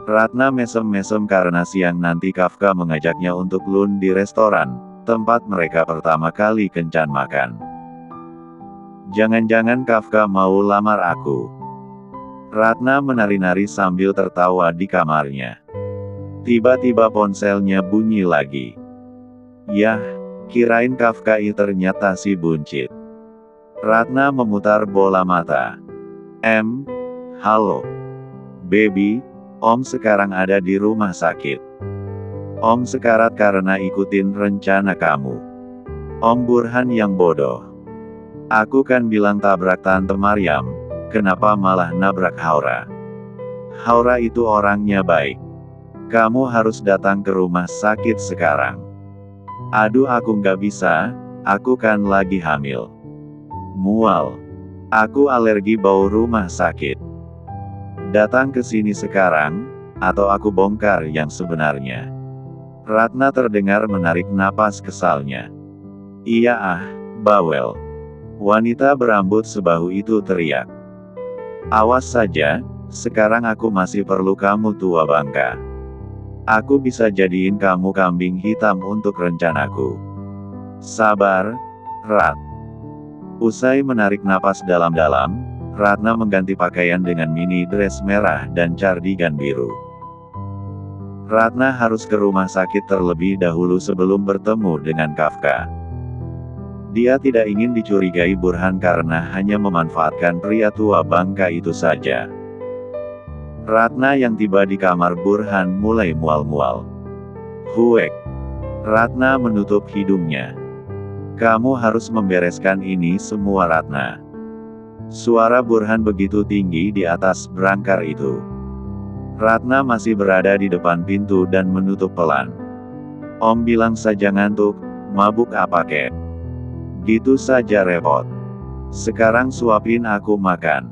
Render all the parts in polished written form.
Ratna mesem-mesem karena siang nanti Kafka mengajaknya untuk lunch di restoran, tempat mereka pertama kali kencan makan. Jangan-jangan Kafka mau lamar aku. Ratna menari-nari sambil tertawa di kamarnya. Tiba-tiba ponselnya bunyi lagi. Yah, kirain Kafka ternyata si buncit. Ratna memutar bola mata. Halo. Baby, Om sekarang ada di rumah sakit. Om sekarat karena ikutin rencana kamu. Om Burhan yang bodoh. Aku kan bilang tabrak Tante Maryam, kenapa malah nabrak Haura? Haura itu orangnya baik. Kamu harus datang ke rumah sakit sekarang. Aduh aku nggak bisa, aku kan lagi hamil. Mual. Aku alergi bau rumah sakit. Datang ke sini sekarang, atau aku bongkar yang sebenarnya. Ratna terdengar menarik napas kesalnya. Iya bawel. Wanita berambut sebahu itu teriak. Awas saja, sekarang aku masih perlu kamu tua bangka. Aku bisa jadiin kamu kambing hitam untuk rencanaku. Sabar, Rat. Usai menarik napas dalam-dalam, Ratna mengganti pakaian dengan mini dress merah dan cardigan biru. Ratna harus ke rumah sakit terlebih dahulu sebelum bertemu dengan Kafka. Dia tidak ingin dicurigai Burhan karena hanya memanfaatkan pria tua bangka itu saja. Ratna yang tiba di kamar Burhan mulai mual-mual. Huek. Ratna menutup hidungnya. Kamu harus membereskan ini semua Ratna. Suara Burhan begitu tinggi di atas berangkar itu. Ratna masih berada di depan pintu dan menutup pelan. Om bilang saja ngantuk, mabuk apa kek? Gitu saja repot. Sekarang suapin aku makan.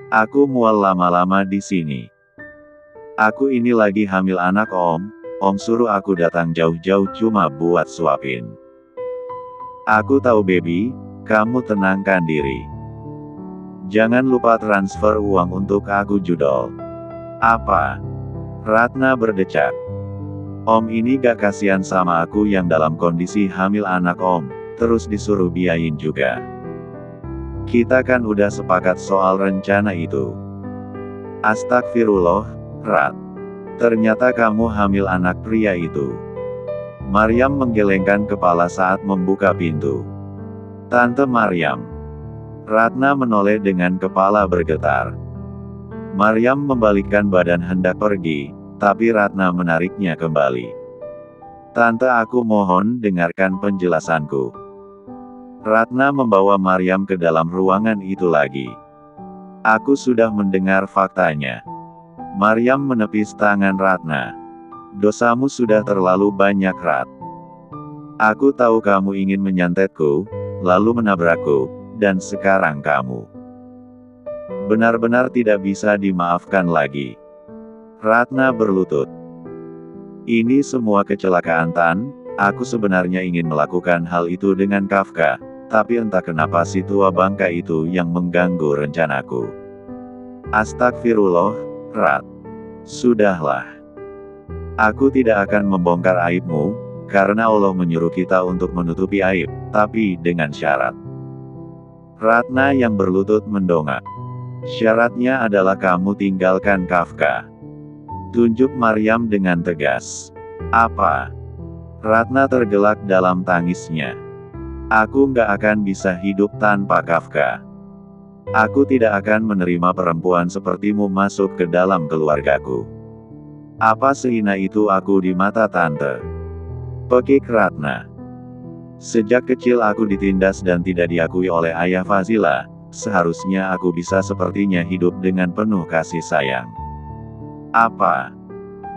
Aku mual lama-lama di sini. Aku ini lagi hamil anak Om suruh aku datang jauh-jauh cuma buat suapin. Aku tahu baby, kamu tenangkan diri. Jangan lupa transfer uang untuk aku judol. Apa? Ratna berdecak. Om ini gak kasihan sama aku yang dalam kondisi hamil anak Om, terus disuruh biayain juga. Kita kan udah sepakat soal rencana itu. Astagfirullah, Rat. Ternyata kamu hamil anak pria itu. Maryam menggelengkan kepala saat membuka pintu. Tante Maryam. Ratna menoleh dengan kepala bergetar. Maryam membalikkan badan hendak pergi, tapi Ratna menariknya kembali. Tante aku mohon dengarkan penjelasanku. Ratna membawa Maryam ke dalam ruangan itu lagi. Aku sudah mendengar faktanya. Maryam menepis tangan Ratna. Dosamu sudah terlalu banyak Rat. Aku tahu kamu ingin menyantetku, lalu menabrakku, dan sekarang kamu benar-benar tidak bisa dimaafkan lagi. Ratna berlutut. Ini semua kecelakaan Tan, aku sebenarnya ingin melakukan hal itu dengan Kafka, tapi entah kenapa si tua bangka itu yang mengganggu rencanaku. Astagfirullah, Rat. Sudahlah. Aku tidak akan membongkar aibmu, karena Allah menyuruh kita untuk menutupi aib, tapi dengan syarat. Ratna yang berlutut mendongak. Syaratnya adalah kamu tinggalkan Kafka. Tunjuk Maryam dengan tegas. Apa? Ratna tergelak dalam tangisnya. Aku nggak akan bisa hidup tanpa Kafka. Aku tidak akan menerima perempuan sepertimu masuk ke dalam keluargaku. Apa sehina itu aku di mata tante? Pekik Ratna. Sejak kecil aku ditindas dan tidak diakui oleh ayah Fazila, seharusnya aku bisa sepertinya hidup dengan penuh kasih sayang. Apa?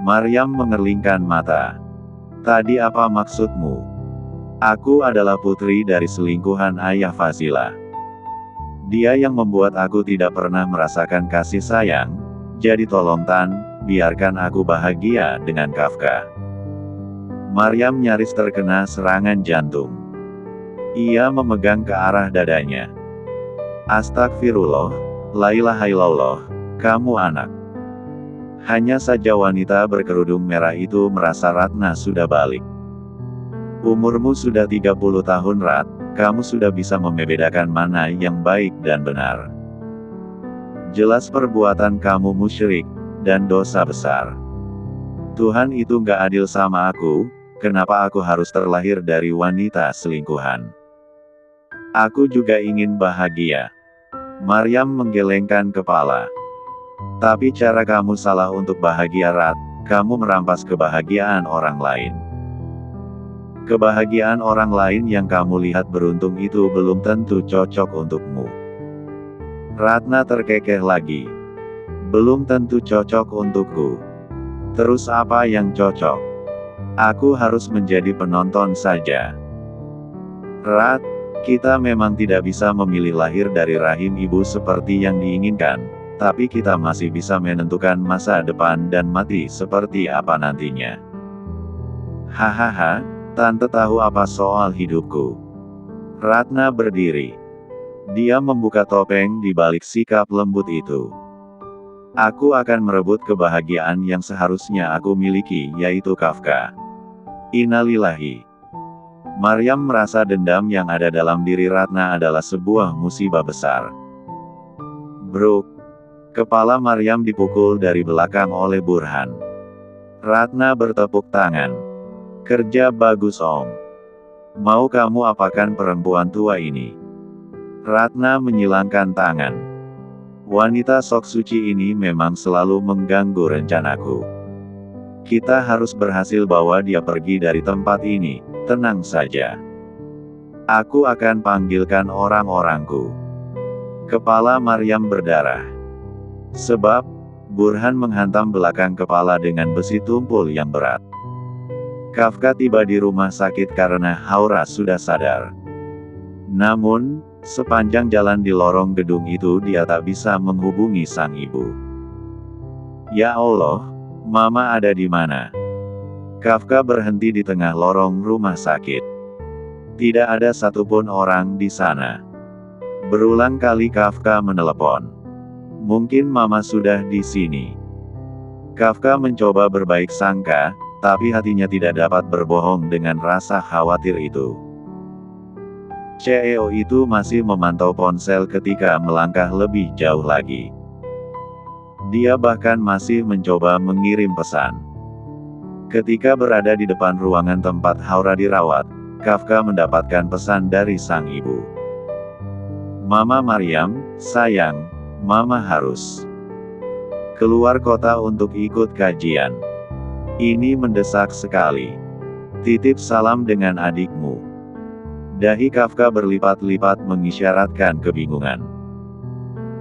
Maryam mengerlingkan mata. Tadi apa maksudmu? Aku adalah putri dari selingkuhan ayah Fazila. Dia yang membuat aku tidak pernah merasakan kasih sayang, jadi tolong Tan, biarkan aku bahagia dengan Kafka. Maryam nyaris terkena serangan jantung. Ia memegang ke arah dadanya. Astagfirullah, la ilaha illallah, kamu anak. Hanya saja wanita berkerudung merah itu merasa Ratna sudah balik. Umurmu sudah 30 tahun Rat, kamu sudah bisa membedakan mana yang baik dan benar. Jelas perbuatan kamu musyrik, dan dosa besar. Tuhan itu gak adil sama aku, kenapa aku harus terlahir dari wanita selingkuhan? Aku juga ingin bahagia. Maryam menggelengkan kepala. Tapi cara kamu salah untuk bahagia Rat, kamu merampas kebahagiaan orang lain. Kebahagiaan orang lain yang kamu lihat beruntung itu belum tentu cocok untukmu. Ratna terkekeh lagi. Belum tentu cocok untukku. Terus apa yang cocok? Aku harus menjadi penonton saja. Rat, kita memang tidak bisa memilih lahir dari rahim ibu seperti yang diinginkan, tapi kita masih bisa menentukan masa depan dan mati seperti apa nantinya. Hahaha, tante tahu apa soal hidupku. Ratna berdiri. Dia membuka topeng di balik sikap lembut itu. Aku akan merebut kebahagiaan yang seharusnya aku miliki, yaitu Kafka. Innalillahi. Maryam merasa dendam yang ada dalam diri Ratna adalah sebuah musibah besar. Bruk. Kepala Maryam dipukul dari belakang oleh Burhan. Ratna bertepuk tangan. Kerja bagus Om. Mau kamu apakan perempuan tua ini? Ratna menyilangkan tangan. Wanita sok suci ini memang selalu mengganggu rencanaku. Kita harus berhasil bawa dia pergi dari tempat ini, tenang saja. Aku akan panggilkan orang-orangku. Kepala Maryam berdarah. Sebab, Burhan menghantam belakang kepala dengan besi tumpul yang berat. Kafka tiba di rumah sakit karena Haura sudah sadar. Namun, sepanjang jalan di lorong gedung itu dia tak bisa menghubungi sang ibu. Ya Allah, Mama ada di mana? Kafka berhenti di tengah lorong rumah sakit. Tidak ada satupun orang di sana. Berulang kali Kafka menelepon. Mungkin Mama sudah di sini. Kafka mencoba berbaik sangka, tapi hatinya tidak dapat berbohong dengan rasa khawatir itu. CEO itu masih memantau ponsel ketika melangkah lebih jauh lagi. Dia bahkan masih mencoba mengirim pesan. Ketika berada di depan ruangan tempat Haura dirawat, Kafka mendapatkan pesan dari sang ibu. Mama Maryam, sayang, Mama harus keluar kota untuk ikut kajian. Ini mendesak sekali. Titip salam dengan adikmu. Dahi Kafka berlipat-lipat mengisyaratkan kebingungan.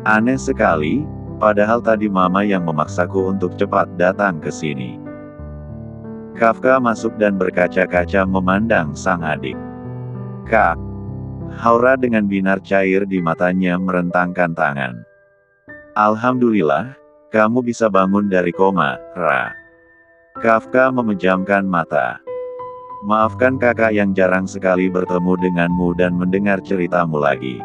Aneh sekali, padahal tadi Mama yang memaksaku untuk cepat datang ke sini. Kafka masuk dan berkaca-kaca memandang sang adik. Kak. Haura dengan binar cair di matanya merentangkan tangan. Alhamdulillah, kamu bisa bangun dari koma, Ra. Kafka memejamkan mata. Maafkan kakak yang jarang sekali bertemu denganmu dan mendengar ceritamu lagi.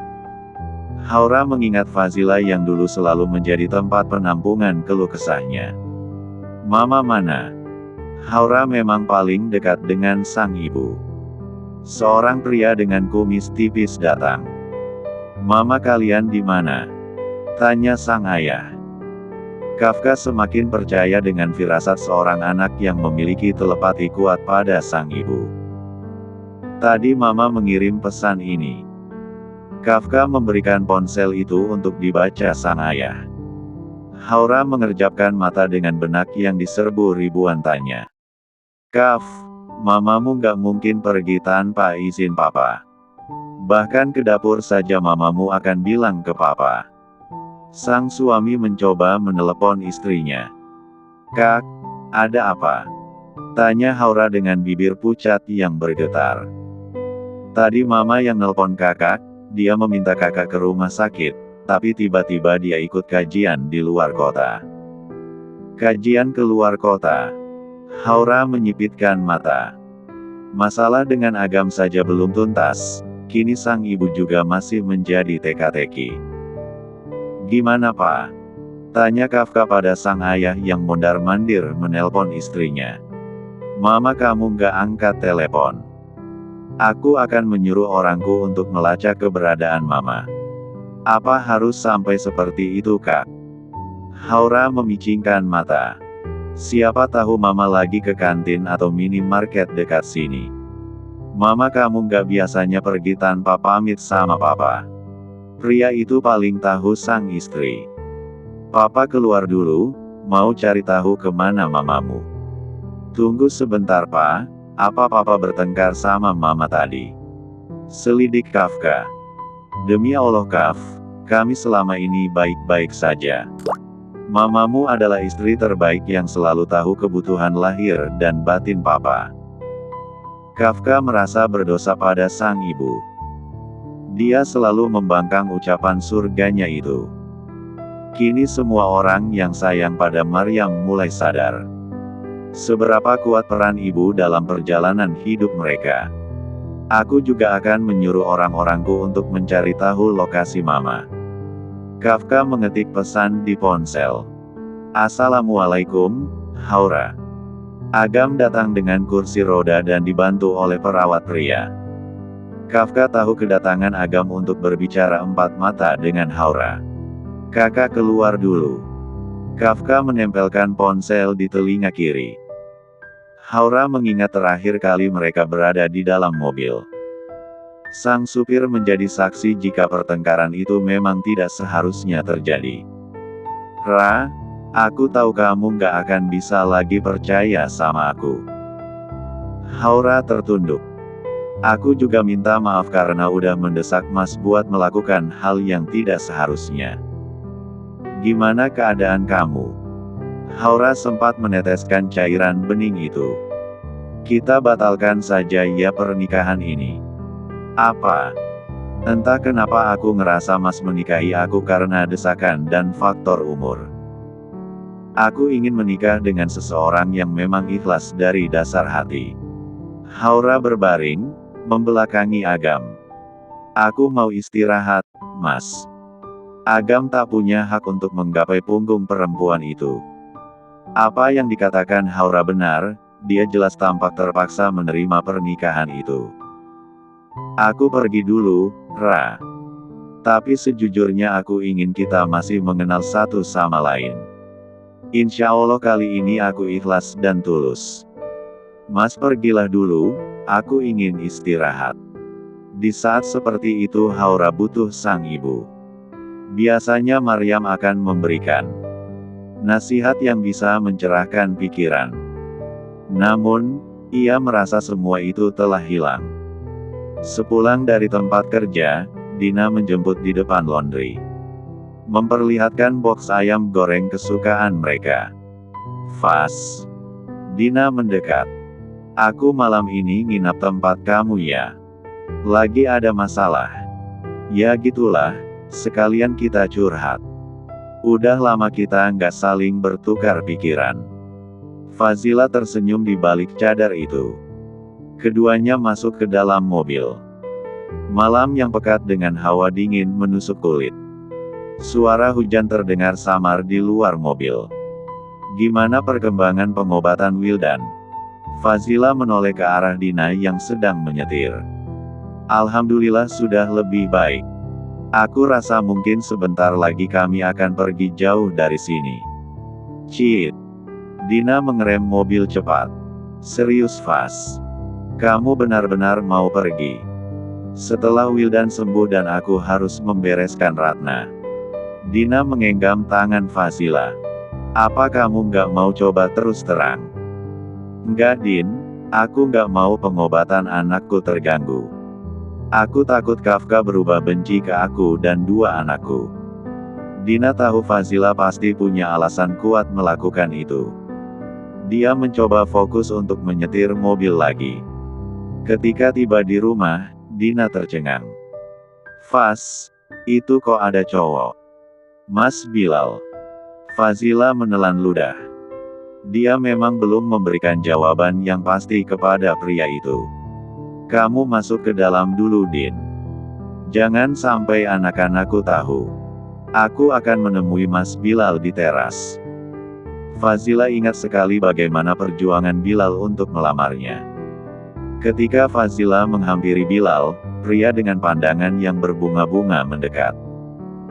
Haura mengingat Fazila yang dulu selalu menjadi tempat penampungan keluh kesahnya. Mama mana? Haura memang paling dekat dengan sang ibu. Seorang pria dengan kumis tipis datang. Mama kalian di mana? Tanya sang ayah. Kafka semakin percaya dengan firasat seorang anak yang memiliki telepati kuat pada sang ibu. Tadi Mama mengirim pesan ini. Kafka memberikan ponsel itu untuk dibaca sang ayah. Haura mengerjapkan mata dengan benak yang diserbu ribuan tanya. Kaf, mamamu gak mungkin pergi tanpa izin papa. Bahkan ke dapur saja mamamu akan bilang ke papa. Sang suami mencoba menelepon istrinya. Kak, ada apa? Tanya Haura dengan bibir pucat yang bergetar. Tadi Mama yang nelpon kakak, dia meminta kakak ke rumah sakit, tapi tiba-tiba dia ikut kajian di luar kota. Kajian ke luar kota. Haura menyipitkan mata. Masalah dengan Agam saja belum tuntas, kini sang ibu juga masih menjadi teka-teki. Gimana Pak? Tanya Kafka pada sang ayah yang mondar-mandir menelpon istrinya. Mama kamu nggak angkat telepon. Aku akan menyuruh orangku untuk melacak keberadaan mama. Apa harus sampai seperti itu, Kak? Haura memicingkan mata. Siapa tahu mama lagi ke kantin atau minimarket dekat sini. Mama kamu nggak biasanya pergi tanpa pamit sama papa. Pria itu paling tahu sang istri. Papa keluar dulu, mau cari tahu kemana mamamu. Tunggu sebentar Pak, apa papa bertengkar sama mama tadi? Selidik Kafka. Demi Allah Kaf, kami selama ini baik-baik saja. Mamamu adalah istri terbaik yang selalu tahu kebutuhan lahir dan batin papa. Kafka merasa berdosa pada sang ibu. Dia selalu membangkang ucapan surganya itu. Kini semua orang yang sayang pada Maryam mulai sadar seberapa kuat peran ibu dalam perjalanan hidup mereka. Aku juga akan menyuruh orang-orangku untuk mencari tahu lokasi mama. Kafka mengetik pesan di ponsel. Assalamualaikum, Haura. Agam datang dengan kursi roda dan dibantu oleh perawat pria. Kafka tahu kedatangan Agam untuk berbicara empat mata dengan Haura. Kakak keluar dulu. Kafka menempelkan ponsel di telinga kiri. Haura mengingat terakhir kali mereka berada di dalam mobil. Sang supir menjadi saksi jika pertengkaran itu memang tidak seharusnya terjadi. Ra, aku tahu kamu gak akan bisa lagi percaya sama aku. Haura tertunduk. Aku juga minta maaf karena udah mendesak Mas buat melakukan hal yang tidak seharusnya. Gimana keadaan kamu? Haura sempat meneteskan cairan bening itu. Kita batalkan saja ya pernikahan ini. Apa? Entah kenapa aku ngerasa Mas menikahi aku karena desakan dan faktor umur. Aku ingin menikah dengan seseorang yang memang ikhlas dari dasar hati. Haura berbaring, membelakangi Agam. Aku mau istirahat, Mas. Agam tak punya hak untuk menggapai punggung perempuan itu. Apa yang dikatakan Haura benar, dia jelas tampak terpaksa menerima pernikahan itu. Aku pergi dulu, Ra. Tapi sejujurnya aku ingin kita masih mengenal satu sama lain. Insya Allah kali ini aku ikhlas dan tulus. Mas pergilah dulu, aku ingin istirahat. Di saat seperti itu Haura butuh sang ibu. Biasanya Maryam akan memberikan nasihat yang bisa mencerahkan pikiran. Namun, ia merasa semua itu telah hilang. Sepulang dari tempat kerja, Dina menjemput di depan laundry. Memperlihatkan boks ayam goreng kesukaan mereka. Fas. Dina mendekat. Aku malam ini nginap tempat kamu ya. Lagi ada masalah. Ya gitulah, sekalian kita curhat. Udah lama kita nggak saling bertukar pikiran. Fazila tersenyum di balik cadar itu. Keduanya masuk ke dalam mobil. Malam yang pekat dengan hawa dingin menusuk kulit. Suara hujan terdengar samar di luar mobil. Gimana perkembangan pengobatan Wildan? Fazila menoleh ke arah Dina yang sedang menyetir. Alhamdulillah sudah lebih baik. Aku rasa mungkin sebentar lagi kami akan pergi jauh dari sini. Ciit. Dina mengerem mobil cepat. Serius Fas? Kamu benar-benar mau pergi? Setelah Wildan sembuh dan aku harus membereskan Ratna. Dina mengenggam tangan Fazila. Apa kamu nggak mau coba terus terang? Enggak Din, aku nggak mau pengobatan anakku terganggu. Aku takut Kafka berubah benci ke aku dan dua anakku. Dina tahu Fazila pasti punya alasan kuat melakukan itu. Dia mencoba fokus untuk menyetir mobil lagi. Ketika tiba di rumah, Dina tercengang. Faz, itu kok ada cowok? Mas Bilal. Fazila menelan ludah. Dia memang belum memberikan jawaban yang pasti kepada pria itu. Kamu masuk ke dalam dulu Din. Jangan sampai anak-anakku tahu. Aku akan menemui Mas Bilal di teras. Fazila ingat sekali bagaimana perjuangan Bilal untuk melamarnya. Ketika Fazila menghampiri Bilal, pria dengan pandangan yang berbunga-bunga mendekat.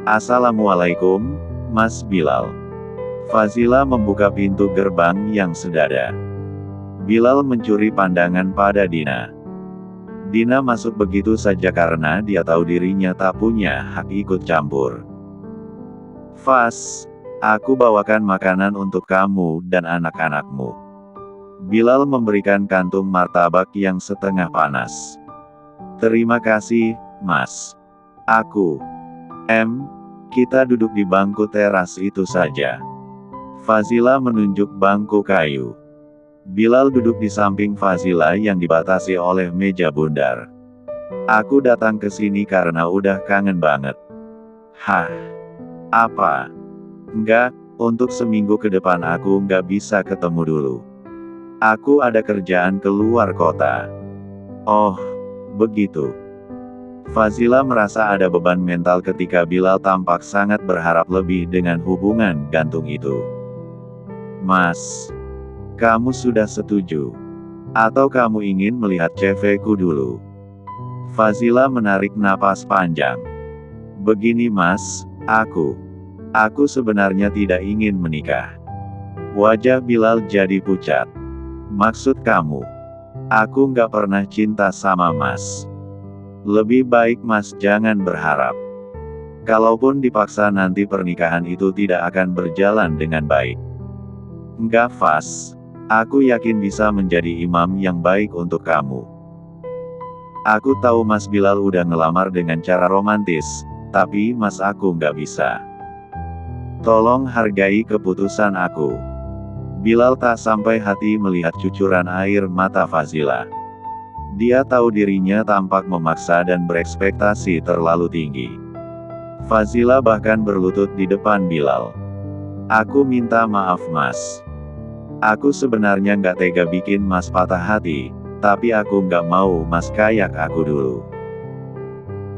"Assalamualaikum, Mas Bilal." Fazila membuka pintu gerbang yang sedada. Bilal mencuri pandangan pada Dina. Dina masuk begitu saja karena dia tahu dirinya tak punya hak ikut campur. "Faz, aku bawakan makanan untuk kamu dan anak-anakmu." Bilal memberikan kantung martabak yang setengah panas. "Terima kasih, Mas. Kita duduk di bangku teras itu saja." Fazila menunjuk bangku kayu. Bilal duduk di samping Fazila yang dibatasi oleh meja bundar. "Aku datang ke sini karena udah kangen banget." "Hah? Apa?" "Enggak, untuk seminggu ke depan aku nggak bisa ketemu dulu. Aku ada kerjaan keluar kota." "Oh, begitu." Fazila merasa ada beban mental ketika Bilal tampak sangat berharap lebih dengan hubungan gantung itu. "Mas, kamu sudah setuju? Atau kamu ingin melihat CV-ku dulu?" Fazila menarik napas panjang. "Begini Mas, Aku sebenarnya tidak ingin menikah." Wajah Bilal jadi pucat. "Maksud kamu?" "Aku nggak pernah cinta sama Mas. Lebih baik Mas jangan berharap. Kalaupun dipaksa nanti pernikahan itu tidak akan berjalan dengan baik." "Enggak Faz. Aku yakin bisa menjadi imam yang baik untuk kamu. Aku tahu Mas Bilal udah ngelamar dengan cara romantis, tapi Mas aku nggak bisa. Tolong hargai keputusan aku." Bilal tak sampai hati melihat cucuran air mata Fazila. Dia tahu dirinya tampak memaksa dan berekspektasi terlalu tinggi. Fazila bahkan berlutut di depan Bilal. "Aku minta maaf Mas. Aku sebenarnya nggak tega bikin Mas patah hati, tapi aku nggak mau Mas kayak aku dulu."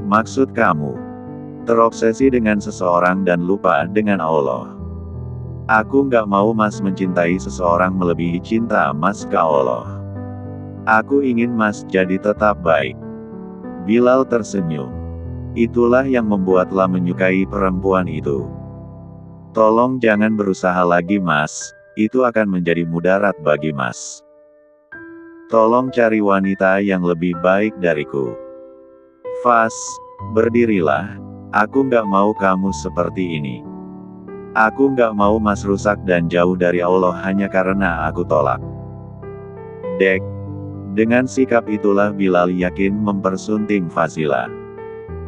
"Maksud kamu? Terobsesi dengan seseorang dan lupa dengan Allah?" "Aku nggak mau Mas mencintai seseorang melebihi cinta Mas ke Allah. Aku ingin Mas jadi tetap baik." Bilal tersenyum. Itulah yang membuatlah menyukai perempuan itu. "Tolong jangan berusaha lagi Mas, itu akan menjadi mudarat bagi Mas. Tolong cari wanita yang lebih baik dariku. Faz, berdirilah. Aku nggak mau kamu seperti ini. Aku nggak mau Mas rusak dan jauh dari Allah hanya karena aku tolak." Dek. Dengan sikap itulah Bilal yakin mempersunting Fazila.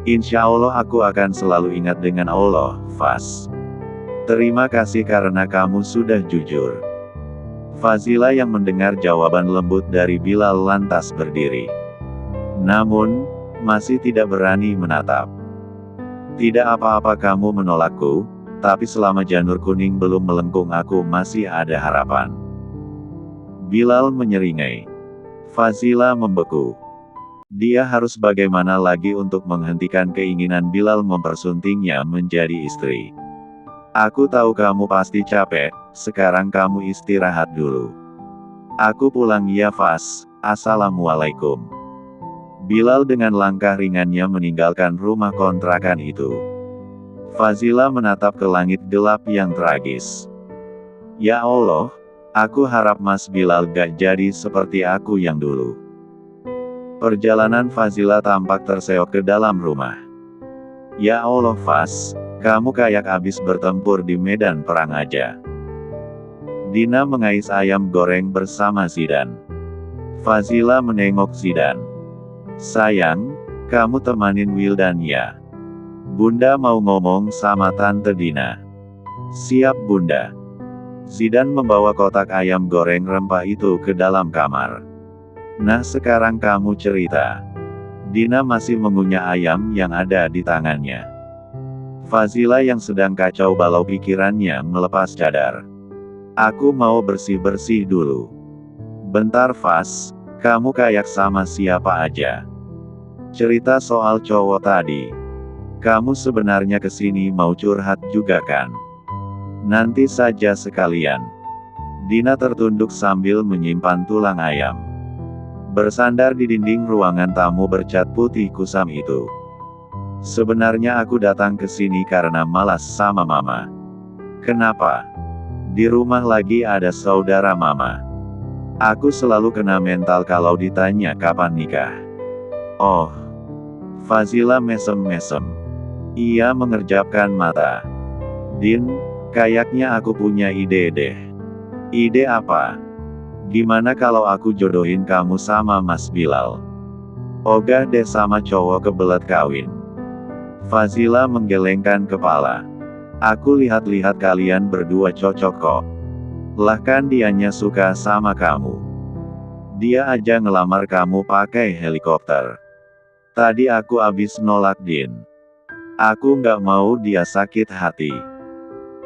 "Insya Allah aku akan selalu ingat dengan Allah, Faz. Terima kasih karena kamu sudah jujur." Fazila yang mendengar jawaban lembut dari Bilal lantas berdiri. Namun, masih tidak berani menatap. "Tidak apa-apa kamu menolakku, tapi selama janur kuning belum melengkung aku masih ada harapan." Bilal menyeringai. Fazila membeku. Dia harus bagaimana lagi untuk menghentikan keinginan Bilal mempersuntingnya menjadi istri. "Aku tahu kamu pasti capek, sekarang kamu istirahat dulu. Aku pulang ya Faz, assalamualaikum." Bilal dengan langkah ringannya meninggalkan rumah kontrakan itu. Fazila menatap ke langit gelap yang tragis. "Ya Allah, aku harap Mas Bilal gak jadi seperti aku yang dulu." Perjalanan Fazila tampak terseok ke dalam rumah. "Ya Allah Faz, kamu kayak abis bertempur di medan perang aja." Dina mengais ayam goreng bersama Zidan. Fazila menengok Zidan. "Sayang, kamu temanin Wildan ya. Bunda mau ngomong sama Tante Dina." "Siap Bunda." Zidan membawa kotak ayam goreng rempah itu ke dalam kamar. "Nah sekarang kamu cerita." Dina masih mengunyah ayam yang ada di tangannya. Fazila yang sedang kacau balau pikirannya melepas cadar. "Aku mau bersih-bersih dulu." "Bentar Faz, kamu kayak sama siapa aja? Cerita soal cowok tadi." Kamu sebenarnya kesini mau curhat juga kan? Nanti saja sekalian. Dina tertunduk sambil menyimpan tulang ayam. Bersandar di dinding ruangan tamu bercat putih kusam itu. Sebenarnya aku datang ke sini karena malas sama mama. Kenapa? Di rumah lagi ada saudara mama. Aku selalu kena mental kalau ditanya kapan nikah. Oh. Fazila mesem-mesem. Ia mengerjapkan mata. Din, kayaknya aku punya ide deh. Ide apa? Gimana kalau aku jodohin kamu sama Mas Bilal? Ogah deh sama cowok kebelet kawin. Fazila menggelengkan kepala. Aku lihat-lihat kalian berdua cocok kok. Lah kan dianya suka sama kamu. Dia aja ngelamar kamu pakai helikopter. Tadi aku abis nolak Din. Aku nggak mau dia sakit hati.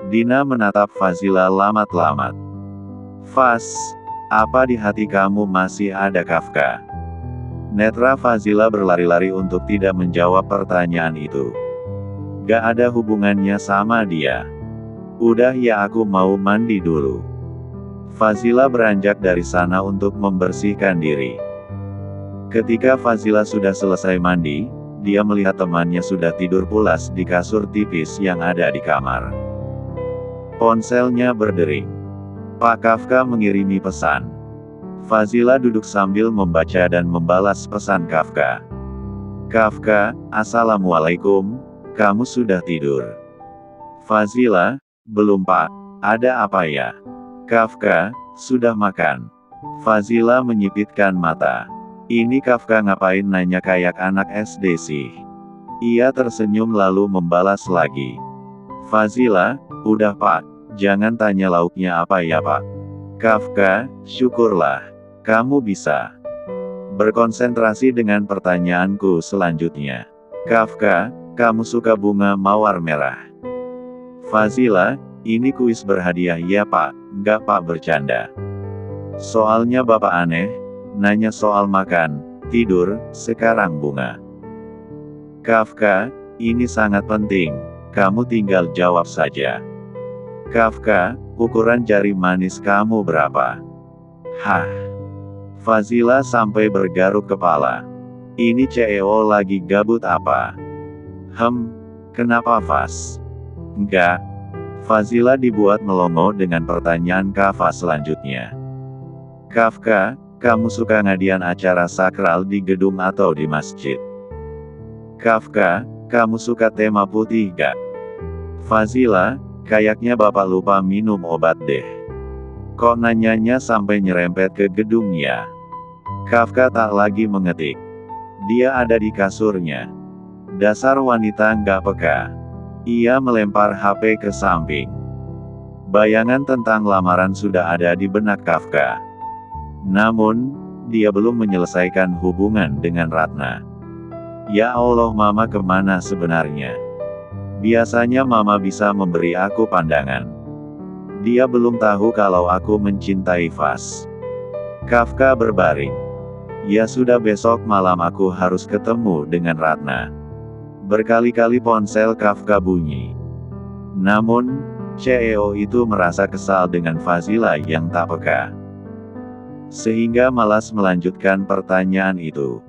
Dina menatap Fazila lamat-lamat. Faz, apa di hati kamu masih ada Kafka? Netra Fazila berlari-lari untuk tidak menjawab pertanyaan itu. Gak ada hubungannya sama dia. Udah ya aku mau mandi dulu. Fazila beranjak dari sana untuk membersihkan diri. Ketika Fazila sudah selesai mandi, dia melihat temannya sudah tidur pulas di kasur tipis yang ada di kamar. Ponselnya berdering. Pak Kafka mengirimi pesan. Fazila duduk sambil membaca dan membalas pesan Kafka. Kafka, Assalamualaikum, kamu sudah tidur? Fazila, belum Pak, ada apa ya? Kafka, sudah makan. Fazila menyipitkan mata. Ini Kafka ngapain nanya kayak anak SD sih? Ia tersenyum lalu membalas lagi. Fazila, udah Pak, jangan tanya lauknya apa ya Pak. Kafka, syukurlah. Kamu bisa berkonsentrasi dengan pertanyaanku selanjutnya. Kafka, kamu suka bunga mawar merah? Fazila, ini kuis berhadiah ya Pak, nggak Pak bercanda. Soalnya Bapak aneh, nanya soal makan, tidur, sekarang bunga. Kafka, ini sangat penting, kamu tinggal jawab saja. Kafka, ukuran jari manis kamu berapa? Hah? Fazila sampai bergaruk kepala. Ini CEO lagi gabut apa? Kenapa Faz? Enggak. Fazila dibuat melongo dengan pertanyaan Kafka selanjutnya. Kafka, kamu suka ngadian acara sakral di gedung atau di masjid? Kafka, kamu suka tema putih gak? Fazila, kayaknya Bapak lupa minum obat deh. Kok nanyanya sampai nyerempet ke gedung ya? Kafka tak lagi mengetik. Dia ada di kasurnya. Dasar wanita nggak peka. Ia melempar HP ke samping. Bayangan tentang lamaran sudah ada di benak Kafka. Namun, dia belum menyelesaikan hubungan dengan Ratna. Ya Allah, Mama kemana sebenarnya? Biasanya Mama bisa memberi aku pandangan. Dia belum tahu kalau aku mencintai Faz. Kafka berbaring. Ya sudah, besok malam aku harus ketemu dengan Ratna. Berkali-kali ponsel Kafka bunyi. Namun, CEO itu merasa kesal dengan Fazila yang tak peka. Sehingga malas melanjutkan pertanyaan itu.